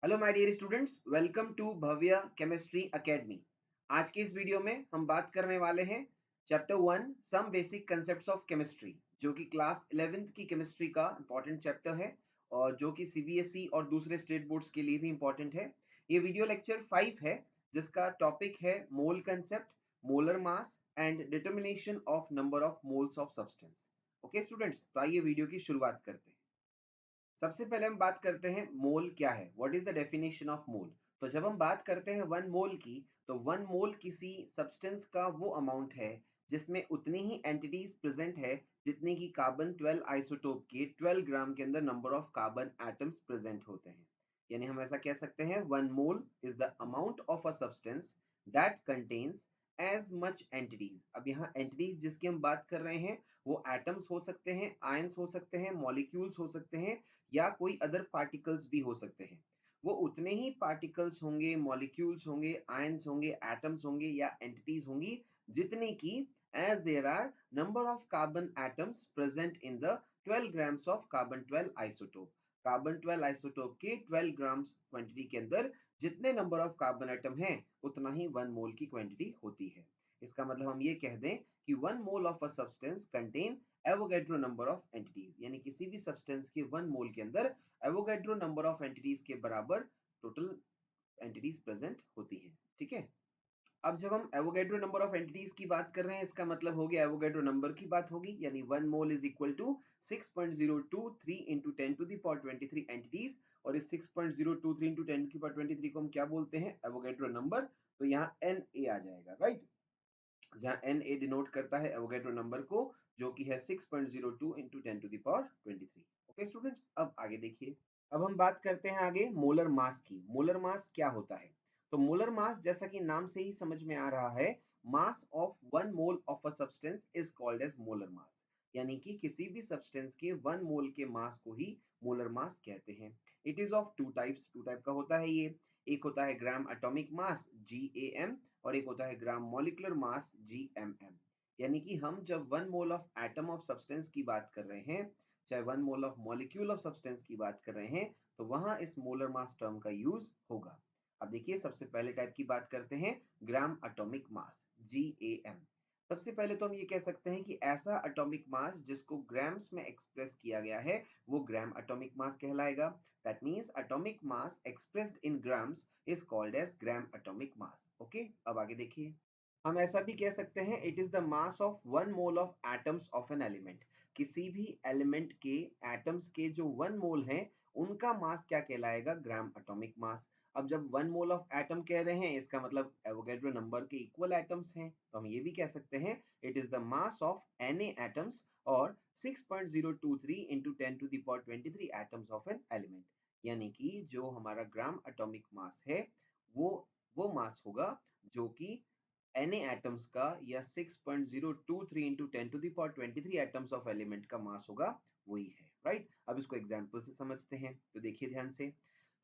Hello my dear students, welcome to Bhavya chemistry academy. आज की इस वीडियो में हम बात करने वाले हैं chapter 1 some basic concepts of chemistry, जो कि क्लास 11th की केमिस्ट्री का इंपॉर्टेंट चैप्टर है और जो कि सीबीएसई और दूसरे स्टेट बोर्ड्स के लिए भी इंपॉर्टेंट है। ये वीडियो लेक्चर 5 है, जिसका टॉपिक है मोल concept, molar mass and determination of number of moles of substance. Okay students, तो आइए वीडियो की शुरुआत करते हैं। सबसे पहले हम बात करते हैं मोल क्या है, what is the definition of mole. तो जब हम बात करते हैं वन मोल की, तो वन मोल किसी सब्सटेंस का वो अमाउंट है जिसमें उतनी ही एंटिटीज प्रेजेंट है जितने की कार्बन 12 आइसोटोप के 12 ग्राम के अंदर number of carbon atoms present होते हैं। यानी हम ऐसा कह सकते हैं one mole is the amount of a substance that contains as much entities. अब यहाँ एंटिटीज जिसकी हम बात कर रहे हैं वो एटम्स हो सकते हैं, आयंस हो सकते हैं, मॉलिक्यूल्स हो सकते हैं या कोई अदर पार्टिकल्स भी हो सकते हैं। वो उतने ही पार्टिकल्स होंगे, मॉलिक्यूल्स होंगे, आयंस होंगे, एटम्स होंगे या एंटिटीज होंगी जितने की as there are number of carbon atoms present in the 12 grams of carbon 12 isotope. Carbon 12 isotope के 12 ग्राम्स क्वांटिटी के अंदर जितने नंबर ऑफ कार्बन एटम हैं उतना ही वन मोल की क्वांटिटी होती है। इसका मतलब हम ये कह दें कि one mole of a substance contain Avogadro number of entities, यानी किसी भी सब्सटेंस के वन मोल के अंदर एवोगैड्रो नंबर ऑफ एंटिटीज के बराबर टोटल एंटिटीज प्रेजेंट होती हैं। ठीक है। अब जब हम एवोगैड्रो नंबर ऑफ एंटिटीज की बात कर रहे हैं, इसका मतलब हो गया एवोगैड्रो नंबर की बात होगी, यानी one mole is equal to 6.023 into 10 to the power 23 entities. और इस 6.023 इंटू 10 की पावर 23 को हम क्या बोलते हैं? Avogadro number. तो यहाँ एन ए आ जाएगा, राइट, जहाँ एन ए डिनोट करता है एवोगैड्रो नंबर को, जो कि है 6.02 into 10 to the power 23। Okay students, अब आगे देखिए। अब हम बात करते हैं आगे मोलर मास की। मोलर मास क्या होता है? तो मोलर मास, जैसा कि नाम से ही समझ में आ रहा है, mass of one mole of a substance is called as molar mass. यानी कि किसी भी सब्सटेंस के वन मोल के मास को ही मोलर मास कहते हैं। It is of two types, two type का होता है ये। एक होता है ग्राम एटॉमिक मास GAM और एक होता है ग्राम मॉलिक्यूलर मास GMM। यानी कि हम जब one mole of atom of substance की बात कर रहे हैं, चाहे one mole of molecule of substance की बात कर रहे हैं, तो वहां इस मोलर मास टर्म का यूज होगा। अब देखिए, सबसे पहले टाइप की बात करते हैं, ग्राम एटॉमिक मास GAM। सबसे पहले तो हम ये कह सकते हैं कि ऐसा एटॉमिक मास जिसको ग्राम्स में एक्सप्रेस किया गया है वो ग्राम एटॉमिक मास कहलाएगा। That means atomic mass expressed in grams is called as gram atomic mass. Okay, अब आगे देखिए। हम ऐसा भी कह सकते हैं, it is the mass of one mole of atoms of an element. किसी भी एलिमेंट के एटम्स के जो वन मोल हैं उनका मास क्या कहलाएगा? ग्राम एटॉमिक मास। अब जब वन मोल ऑफ एटम कह रहे हैं, इसका मतलब एवोगैड्रो नंबर के इक्वल एटम्स हैं, तो हम ये भी कह सकते हैं it is the mass of Na atoms और 6.023 into 10 to the power 23 atoms of an element. यानी कि जो हमारा ग्राम एटॉमिक मास है वो वो मास होगा जो कि Na एटम्स का या 6.023 into 10 to the power 23 atoms of element का मास होगा, वही है, राइट। अब इसको एग्जांपल से समझते हैं, तो देखिए ध्यान से।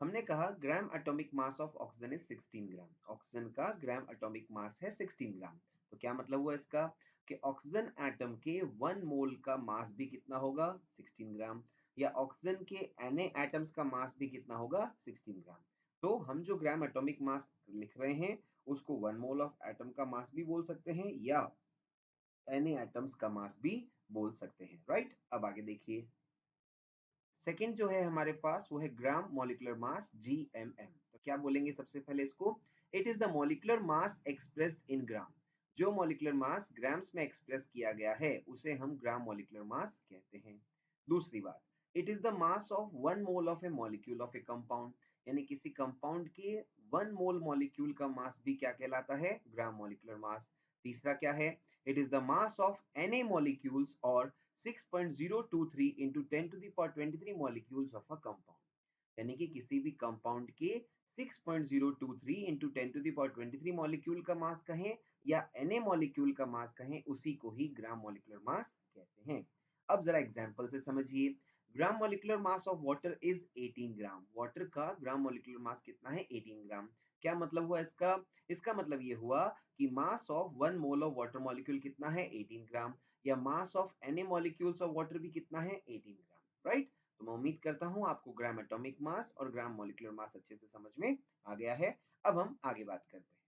हमने कहा ग्राम atomic mass of oxygen is 16 gram. Oxygen का ग्राम एटॉमिक मास है 16 ग्राम। तो क्या मतलब हुआ इसका कि ऑक्सीजन एटम के वन मोल का मास भी कितना होगा? 16 ग्राम। या ऑक्सीजन के Na एटम्स का मास भी कितना होगा? 16 ग्राम। तो हम जो ग्राम एटॉमिक मास लिख रहे हैं उसको वन मोल ऑफ एटम का मास भी बोल सकते हैं या Na एटम्स का मास भी बोल सकते हैं, राइट। अब आगे देखिए, सेकंड जो है हमारे पास वो है ग्राम मॉलिक्यूलर मास GMM। तो क्या बोलेंगे सबसे पहले इसको? It is the molecular mass expressed in gram. जो मॉलिक्यूलर मास ग्राम्स में एक्सप्रेस किया गया है उसे हम ग्राम मॉलिक्यूलर मास कहते हैं। दूसरी बात, it is the mass of one mole of A molecule of A compound. यानी किसी कंपाउंड के वन मोल मॉलिक्यूल का मास भी क्या कहलाता है? Gram molecular mass. तीसरा क्या है? It is the mass of Na molecules और 6.023 into 10 to the power 23 molecules of a compound। यानी कि किसी भी कंपाउंड के 6.023 into 10 to the power 23 molecule का मास कहें या Na मॉलिक्यूल का मास कहें, उसी को ही ग्राम मॉलिक्यूलर मास कहते हैं। अब जरा एग्जांपल से समझिए। Gram molecular mass of water is 18 gram. Water का ग्राम मॉलिक्यूलर मास कितना है? 18 ग्राम। क्या मतलब हुआ इसका? इसका मतलब ये हुआ कि मास of one mole of water molecule कितना है? 18 ग्राम। या मास of Na molecules of water भी कितना है? 18 ग्राम, राइट। तो मैं उम्मीद करता हूँ आपको ग्राम एटॉमिक मास और ग्राम मॉलिक्यूलर मास अच्छे से समझ में आ गया है। अब हम आगे बात करते हैं।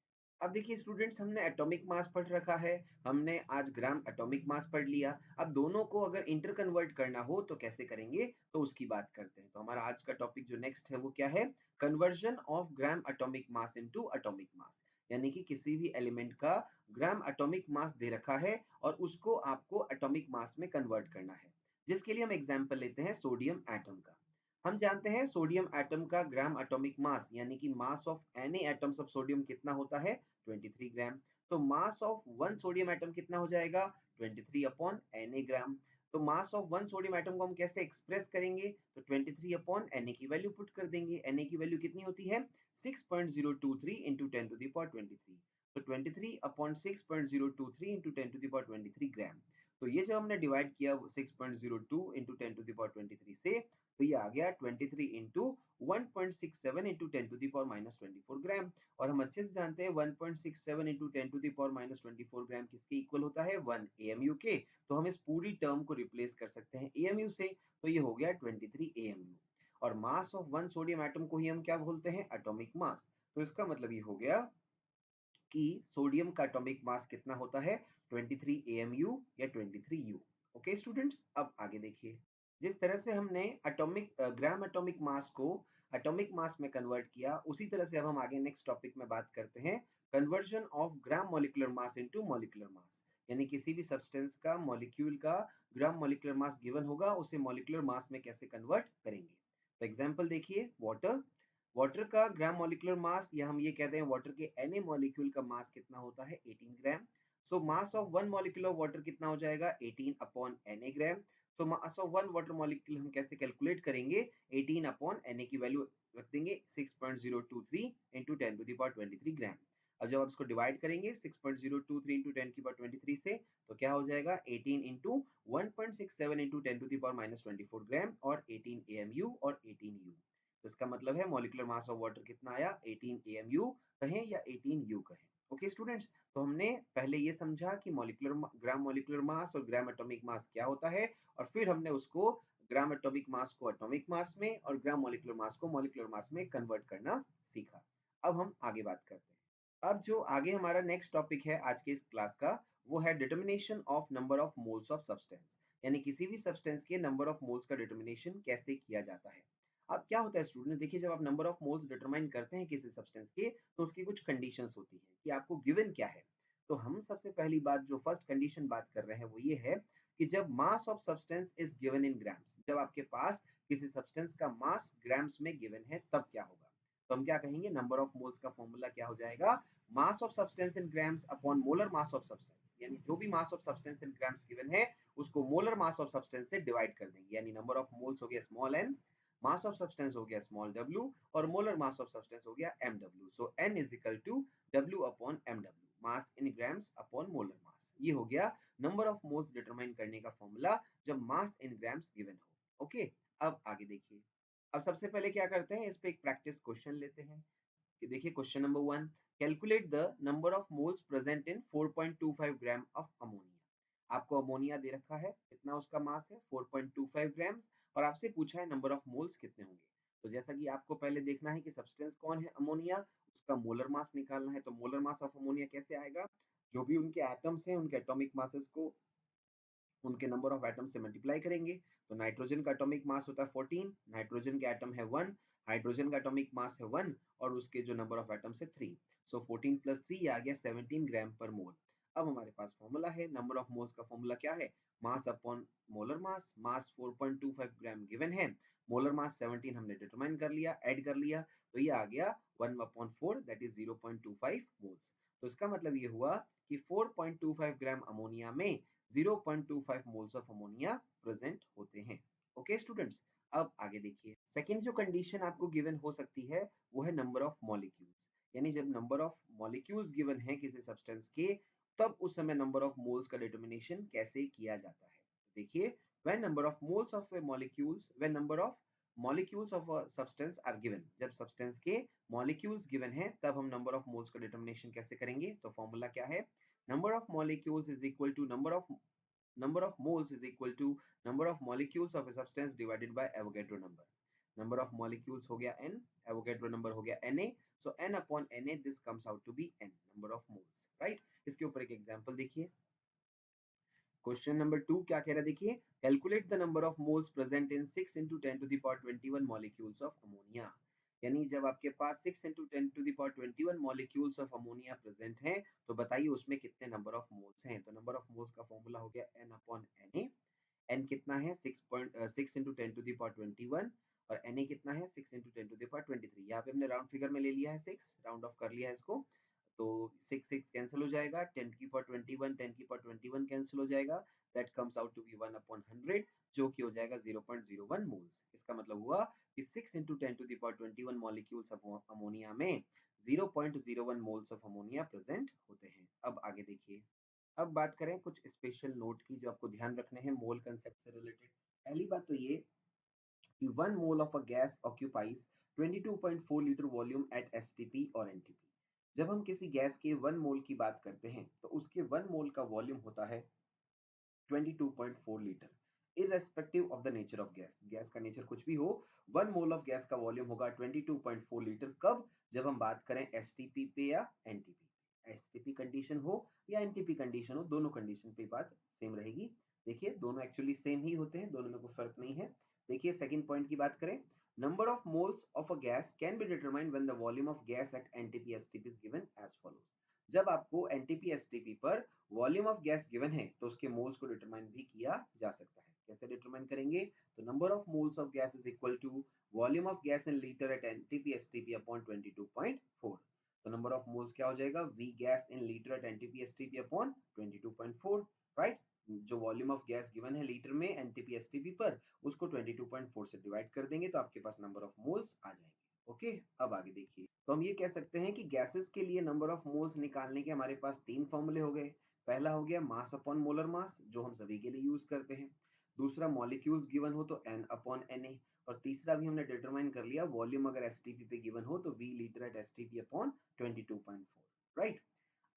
अब देखिए स्टूडेंट्स, हमने एटॉमिक मास पढ़ रखा है, हमने आज ग्राम एटॉमिक मास पढ़ लिया। अब दोनों को अगर इंटर कन्वर्ट करना हो तो कैसे करेंगे, तो उसकी बात करते हैं। तो हमारा आज का टॉपिक जो नेक्स्ट है वो क्या है, conversion of gram atomic mass into atomic mass. यानी कि किसी भी एलिमेंट का ग्राम एटॉमिक मास दे रखा है और उसको आपको एटॉमिक मास में कन्वर्ट करना है। जिसके लिए हम एग्जांपल लेते हैं सोडियम एटम का। हम जानते हैं सोडियम एटम का ग्राम एटॉमिक मास यानी कि mass of any atoms of sodium कितना होता है, 23 ग्राम। तो मास ऑफ वन सोडियम एटम कितना हो जाएगा, 23 अपॉन Na ग्राम। तो मास ऑफ वन सोडियम एटम को हम कैसे एक्सप्रेस करेंगे, तो 23 अपॉन Na की वैल्यू पुट कर देंगे। Na की वैल्यू कितनी होती है, 6.023 इंटू 10 टू द पावर 23। तो 23 upon 6.023 into 10 to the power 23 gram. तो ये जब हमने डिवाइड किया 6.02 इंटू 10 टू द पावर 23 से, तो ये आ गया 23 into 1.67 into 10 to the power minus 24 gram. और हम अच्छे से जानते हैं 1.67 into 10 to the power minus 24 gram किसके इक्वल होता है, 1 AMU के। तो हम इस पूरी टर्म को रिप्लेस कर सकते हैं AMU से, तो ये हो गया 23 AMU। और मास ऑफ वन सोडियम एटम को ही हम क्या बोलते हैं, एटॉमिक मास। तो इसका मतलब ये हो गया कि सोडियम का एटॉमिक मास कितना होता है, 23 AMU या 23 U। ओके स्टूडेंट्स, अब आगे देखिए। जिस तरह से हमने ग्राम एटॉमिक मास को एटॉमिक मास में कन्वर्ट किया, उसी तरह से अब हम आगे नेक्स्ट टॉपिक में बात करते हैं, conversion of gram molecular mass into molecular mass. यानी किसी भी सब्सटेंस का मॉलिक्यूल का ग्राम मॉलिक्यूलर मास गिवन होगा, उसे मॉलिक्यूलर मास में कैसे कन्वर्ट करेंगे। तो एग्जांपल देखिए, वाटर। वाटर का ग्राम मॉलिक्यूलर मास, या हम ये कहते हैं वाटर के Na मॉलिक्यूल का मास कितना होता है, 18 gram. So mass of one molecule of water कितना हो जाएगा, 18 upon Na gram. So mass of one water molecule हम कैसे कैलकुलेट करेंगे, 18 अपॉन Na की वैल्यू रख देंगे 6.023 इंटू 10 टू द पावर 23 ग्राम। अब जब आप इसको डिवाइड करेंगे 6.023 इंटू 10 की पावर 23 से, तो क्या हो जाएगा 18 into 1.67 into 10 to the power minus 24 gram और 18 AMU और 18 U। तो इसका मतलब है मॉलिक्यूलर मास ऑफ वाटर कितना आया, 18 AMU कहें या 18 U कहें। ओके स्टूडेंट्स, तो हमने पहले ये समझा कि ग्राम मॉलिक्यूलर मास और ग्राम एटॉमिक मास क्या होता है, और फिर हमने उसको ग्राम एटॉमिक मास को एटॉमिक मास में और ग्राम मॉलिक्यूलर मास को मॉलिक्यूलर मास में कन्वर्ट करना सीखा। अब हम आगे बात करते हैं। अब जो आगे हमारा नेक्स्ट टॉपिक है आज के इस क्लास का, वो है determination of number of moles of substance. यानी किसी भी सब्सटेंस के नंबर ऑफ मोल्स का डिटर्मिनेशन कैसे किया जाता है। अब क्या होता है स्टूडेंट, देखिए जब आप नंबर ऑफ मोल्स डिटरमाइन करते हैं किसी सब्सटेंस के, तो उसकी कुछ कंडीशंस होती हैं कि आपको गिवन क्या है। तो हम सबसे पहली बात जो फर्स्ट कंडीशन बात कर रहे हैं वो ये है कि जब मास of substance is given in grams, जब आपके पास किसी सब्सटेंस का मास ग्राम्स में गिवन है तब क्या होगा। तो हम क्या कहेंगे, नंबर ऑफ मोल्स का फॉर्मूला क्या हो जाएगा, mass of substance in grams upon molar mass of substance. यानी जो भी mass of substance in grams given है उसको मोलर मास ऑफ सब्सटेंस से डिवाइड कर देंगे। यानी नंबर ऑफ मोल्स हो गया small n, mass of substance हो गया स्मॉल w, और मोलर मास ऑफ सब्सटेंस हो गया mw। So n is equal to w upon mw, mass in grams upon molar मास। ये हो गया नंबर ऑफ मोल्स डिटरमाइन करने का फॉर्मूला जब मास इन ग्राम्स गिवन हो। ओके, अब आगे देखिए। अब सबसे पहले क्या करते हैं, इस पे एक प्रैक्टिस क्वेश्चन लेते हैं कि देखिए question number 1, calculate the number of moles present in 4.25 gram of ammonia. आपको अमोनिया दे रखा है, कितना उसका मास है, 4.25 ग्राम्स, और आपसे पूछा है नंबर ऑफ मोल्स कितने होंगे। तो जैसा कि आपको पहले देखना है कि सब्सटेंस कौन है, अमोनिया, उसका मोलर मास निकालना है। तो मोलर मास ऑफ अमोनिया कैसे आएगा, जो भी उनके एटम्स हैं उनके एटॉमिक मासेस को उनके नंबर ऑफ एटम से मल्टीप्लाई करेंगे। तो नाइट्रोजन का एटॉमिक मास होता है 14, नाइट्रोजन के एटम है 1, हाइड्रोजन का एटॉमिक मास है 1, और उसके जो नंबर ऑफ एटम्स है 3। सो 14 प्लस 3 आ गया 17 ग्राम पर मोल। अब हमारे पास फॉर्मूला है, नंबर ऑफ मोल्स का फॉर्मूला क्या है, मास अपॉन मोलर मास। मास 4.25 ग्राम गिवन है, मोलर मास 17 हमने डिटरमाइन कर लिया, ऐड कर लिया, तो ये आ गया 1/4 दैट इज 0.25 मोल्स। तो इसका मतलब ये हुआ कि 4.25 ग्राम अमोनिया में 0.25 मोल्स ऑफ अमोनिया प्रेजेंट होते हैं। ओके स्टूडेंट्स, अब आगे देखिए। सेकंड जो कंडीशन आपको गिवन हो सकती है वो है नंबर ऑफ मॉलिक्यूल्स। यानी जब नंबर ऑफ मॉलिक्यूल्स गिवन है किसी सब्सटेंस के, तब उस समय नंबर ऑफ मोल्स का डिटर्मिनेशन कैसे किया जाता है। देखिए, when number of moles of a molecules when number of molecules of a substance are given, जब सब्सटेंस के मॉलिक्यूल्स गिवन है तब हम नंबर ऑफ मोल्स का डिटर्मिनेशन कैसे करेंगे। तो फॉर्मूला क्या है, number of molecules is equal to number of Number of moles is equal to number of molecules of a substance divided by Avogadro number. Number of molecules हो गया n, Avogadro number हो गया Na, so n upon Na this comes out to be n, number of moles, right? इसके ऊपर एक example देखिए, question number 2 क्या कह रहा है देखिए, calculate the number of moles present in 6 into 10 to the power 21 molecules of ammonia। यानी जब आपके पास 6 into 10 to the power 21 molecules of ammonia present हैं, तो बताइए उसमें कितने नंबर ऑफ मोल्स हैं। तो नंबर ऑफ मोल्स का फॉर्मूला हो गया n upon Na। n कितना है 6 into 10 to the power 21 और Na कितना है 6 into 10 to the power 23। यहाँ पे हमने राउंड फिगर में ले लिया है 6, राउंड ऑफ कर लिया है इसको, तो 6 कैंसिल हो जाएगा, 10 की पावर 21 10 की पावर 21 कैंसिल हो जाएगा, that comes out to be 1 upon 100 जो कि हो जाएगा 0.01 मोल्स। इसका मतलब हुआ कि 6 into 10 to the power 21 molecules of ammonia में 0.01 मोल्स ऑफ अमोनिया प्रेजेंट होते हैं। अब आगे देखिए, अब बात करें कुछ स्पेशल नोट की जो आपको ध्यान रखने हैं मोल कंसेप्ट से रिलेटेड। पहली बात तो ये कि 1 मोल of a gas occupies 22.4 litre volume at STP और एनटीपी। जब हम किसी गैस के 1 मोल की बात करते हैं तो उसके 1 मोल का वॉल्यूम होता है 22.4 litre irrespective of the nature of gas. Gas का नेचर कुछ भी हो, 1 मोल ऑफ गैस का वॉल्यूम होगा 22.4 लीटर। कब? जब हम बात करें एसटीपी पे या एनटीपी पे। एसटीपी कंडीशन हो या एनटीपी कंडीशन हो, दोनों कंडीशन पे बात सेम रहेगी। देखिए दोनों एक्चुअली सेम ही होते हैं, दोनों में कोई फर्क नहीं है। देखिए सेकंड पॉइंट की बात करें, number of moles of a gas can be determined when the volume of gas at NTP STP is given as follows. जब आपको एनटीपी एसटीपी पर वॉल्यूम ऑफ गैस गिवन है तो उसके मोल्स को डिटरमाइन भी किया जा सकता है। कैसे डिटरमाइन करेंगे? तो number of moles of gas is equal to volume of gas in litre at NTP STP upon 22.4। तो नंबर ऑफ मोल्स क्या हो जाएगा? V gas in litre at NTP STP upon 22.4, right? जो वॉल्यूम ऑफ गैस गिवन है litre में NTP STP पर, उसको 22.4 से डिवाइड कर देंगे तो आपके पास नंबर ऑफ मोल्स आ जाएंगे। ओके, अब आगे देखिए, तो हम ये कह सकते हैं कि गैसेस के लिए नंबर ऑफ मोल्स निकालने के हमारे पास 3 फॉर्मूले हो गए। पहला हो गया मास अपॉन मोलर मास, जो हम सभी के लिए यूज करते हैं। दूसरा मॉलिक्यूल्स गिवन हो तो n अपॉन Na। और तीसरा भी हमने डिटरमाइन कर लिया, वॉल्यूम अगर एसटीपी पे गिवन हो तो v litre at STP upon 22.4, right?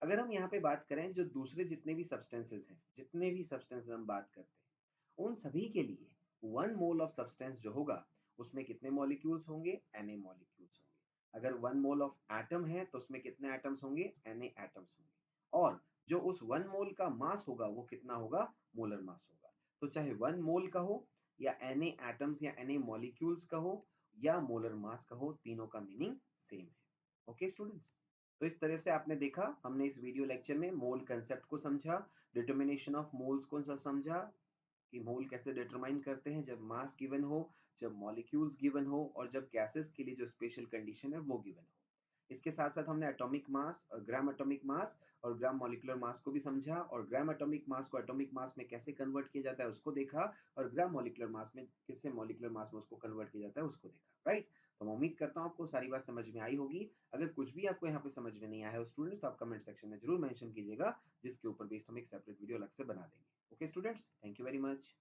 अगर हम यहाँ पे बात करें जो दूसरे जितने भी सब्सटेंसेस हैं, जितने भी सब्सटेंसेस हम बात करते हैं, उन सभी के लिए 1 मोल ऑफ सब्सटेंस जो होगा उसमें कितने मॉलिक्यूल्स होंगे? Na मॉलिक्यूल्स होंगे। अगर 1 मोल ऑफ एटम है तो उसमें कितने एटम्स होंगे? Na एटम्स होंगे। और जो उस 1 मोल का मास होगा वो कितना होगा? मोलर मास होगा। तो चाहे 1 मोल का हो या Na एटम्स या Na मॉलिक्यूल्स का हो या मोलर मास का हो, तीनों का मीनिंग सेम है। ओके स्टूडेंट्स, तो इस तरह से आपने देखा, हमने इस वीडियो लेक्चर में मोल कंसेप्ट को समझा, डिटर्मिनेशन ऑफ मोल्स को समझा कि मोल कैसे डिटरमाइन करते हैं जब मास गिवन हो, जब मॉलिक्यूल्स गिवन हो और जब गैसेस के लिए जो स्पेशल कंडीशन है वो गिवन हो। इसके साथ साथ हमने एटॉमिक मास और ग्राम एटॉमिक मास और ग्राम मॉलिक्यूलर मास को भी समझा, और ग्राम एटॉमिक मास को एटॉमिक मास में कैसे कन्वर्ट किया जाता है उसको देखा, और ग्राम मॉलिक्यूलर मास में किससे मॉलिक्यूलर मास में उसको कन्वर्ट किया जाता है उसको देखा, राइट? तो मैं उम्मीद करता हूँ आपको सारी बात समझ में आई होगी। अगर कुछ भी आपको यहाँ पे समझ में नहीं आया हो स्टूडेंट्स, तो आप कमेंट सेक्शन में जरूर मेंशन कीजिएगा, जिसके ऊपर बेस्ड हम एक सेपरेट वीडियो अलग से बना देंगे। Okay students, thank you very much.